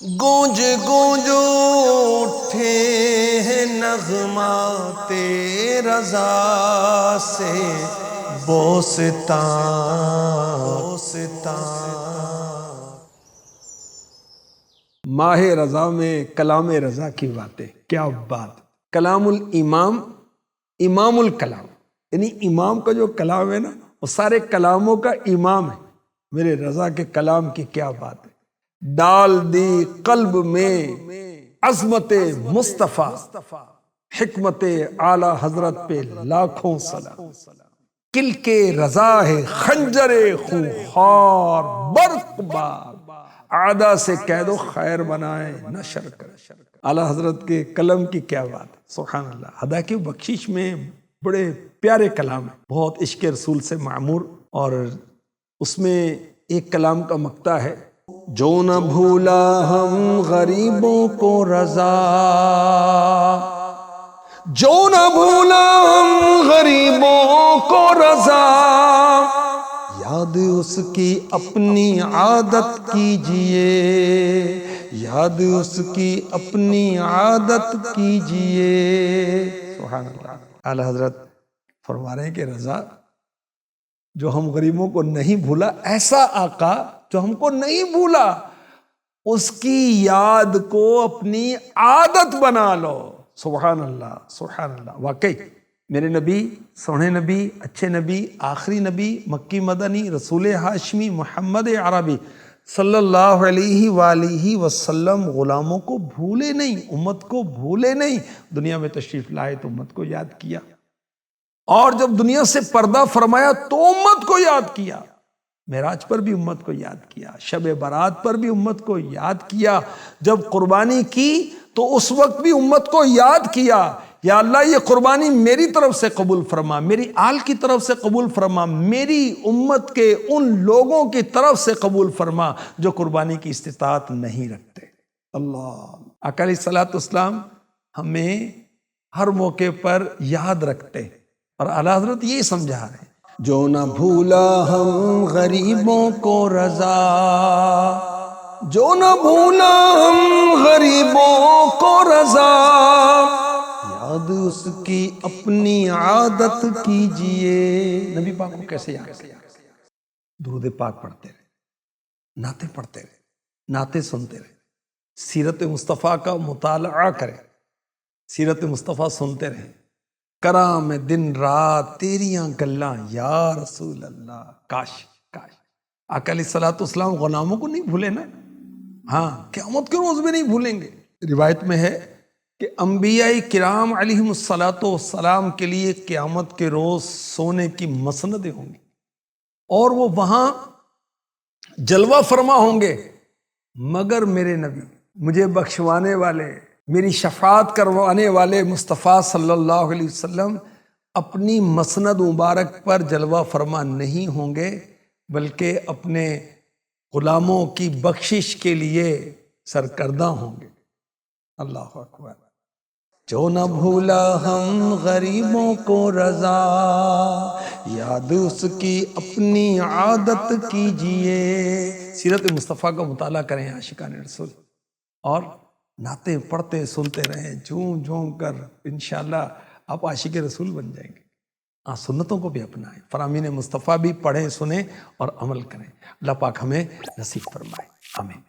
گونج گونج اٹھے ہیں نغمات رضا سے بوستان ماہ رضا میں کلام رضا کی باتیں، کیا بات! کلام الامام، امام الکلام، یعنی امام کا جو کلام ہے نا وہ سارے کلاموں کا امام ہے۔ میرے رضا کے کلام کی کیا بات ہے! ڈال دی قلب میں عظمت مصطفیٰ، حکمت اعلی حضرت پہ لاکھوں سلام۔ کل کے رضا ہے خنجر خونخوار برق بار، اعدا سے کہہ دو خیر بنائے نہ شر کر۔ اعلی حضرت کے کلم کی کیا بات ہے! سبحان اللہ۔ ہدا کی بخشش میں بڑے پیارے کلام ہیں، بہت عشق رسول سے معمور، اور اس میں ایک کلام کا مقطع ہے: جو نہ بھولا ہم غریبوں کو رضا، جو نہ بھولا ہم غریبوں کو رضا، یاد اس کی اپنی عادت کیجئے، یاد اس کی اپنی عادت کیجئے۔ سبحان اللہ۔ اعلی حضرت فرما رہے ہیں کہ رضا جو ہم غریبوں کو نہیں بھولا، ایسا آقا جو ہم کو نہیں بھولا، اس کی یاد کو اپنی عادت بنا لو۔ سبحان اللہ، سبحان اللہ۔ واقعی میرے نبی، سونے نبی، اچھے نبی، آخری نبی، مکی مدنی، رسول ہاشمی، محمد عربی صلی اللہ علیہ وآلہ وسلم غلاموں کو بھولے نہیں، امت کو بھولے نہیں۔ دنیا میں تشریف لائے تو امت کو یاد کیا، اور جب دنیا سے پردہ فرمایا تو امت کو یاد کیا۔ معراج پر بھی امت کو یاد کیا، شب برات پر بھی امت کو یاد کیا، جب قربانی کی تو اس وقت بھی امت کو یاد کیا۔ یا اللہ یہ قربانی میری طرف سے قبول فرما، میری آل کی طرف سے قبول فرما، میری امت کے ان لوگوں کی طرف سے قبول فرما جو قربانی کی استطاعت نہیں رکھتے۔ اللہ! آقا علیہ الصلوۃ والسلام ہمیں ہر موقع پر یاد رکھتے، اور اعلیٰ حضرت یہی سمجھا رہے ہیں: جو نہ بھولا ہم غریبوں کو رضا، جو نہ بھولا ہم غریبوں کو رضا، یاد اس کی اپنی عادت کیجئے۔ نبی پاک کو کیسے یاد کیا؟ درود پاک پڑھتے رہے، نعتیں پڑھتے رہے، نعتیں سنتے رہے، سیرت مصطفیٰ کا مطالعہ کریں، سیرت مصطفیٰ سنتے رہیں۔ کراں میں دن رات تیریاں گلاں یا رسول اللہ۔ کاش کاش آقا علیہ الصلوۃ والسلام غلاموں کو نہیں بھولے نا، ہاں قیامت کے روز بھی نہیں بھولیں گے۔ روایت میں ہے کہ انبیاء کرام علیہم الصلوۃ والسلام کے لیے قیامت کے روز سونے کی مسندیں ہوں گی، اور وہ وہاں جلوہ فرما ہوں گے، مگر میرے نبی، مجھے بخشوانے والے، میری شفاعت کروانے والے مصطفیٰ صلی اللہ علیہ وسلم اپنی مسند مبارک پر جلوہ فرما نہیں ہوں گے، بلکہ اپنے غلاموں کی بخشش کے لیے سرکردہ ہوں گے۔ اللہ اکبر۔ جو نہ بھولا ہم غریبوں کو رضا، یاد اس کی اپنی عادت کیجئے۔ سیرت مصطفیٰ کا مطالعہ کریں عاشقان رسول، اور نعتیں پڑھتے سنتے رہیں، جھوم جھوم کر انشاءاللہ آپ عاشق رسول بن جائیں گے۔ سنتوں کو بھی اپنائیں، فرامین مصطفیٰ بھی پڑھیں، سنیں اور عمل کریں۔ اللہ پاک ہمیں نصیب فرمائے، آمین۔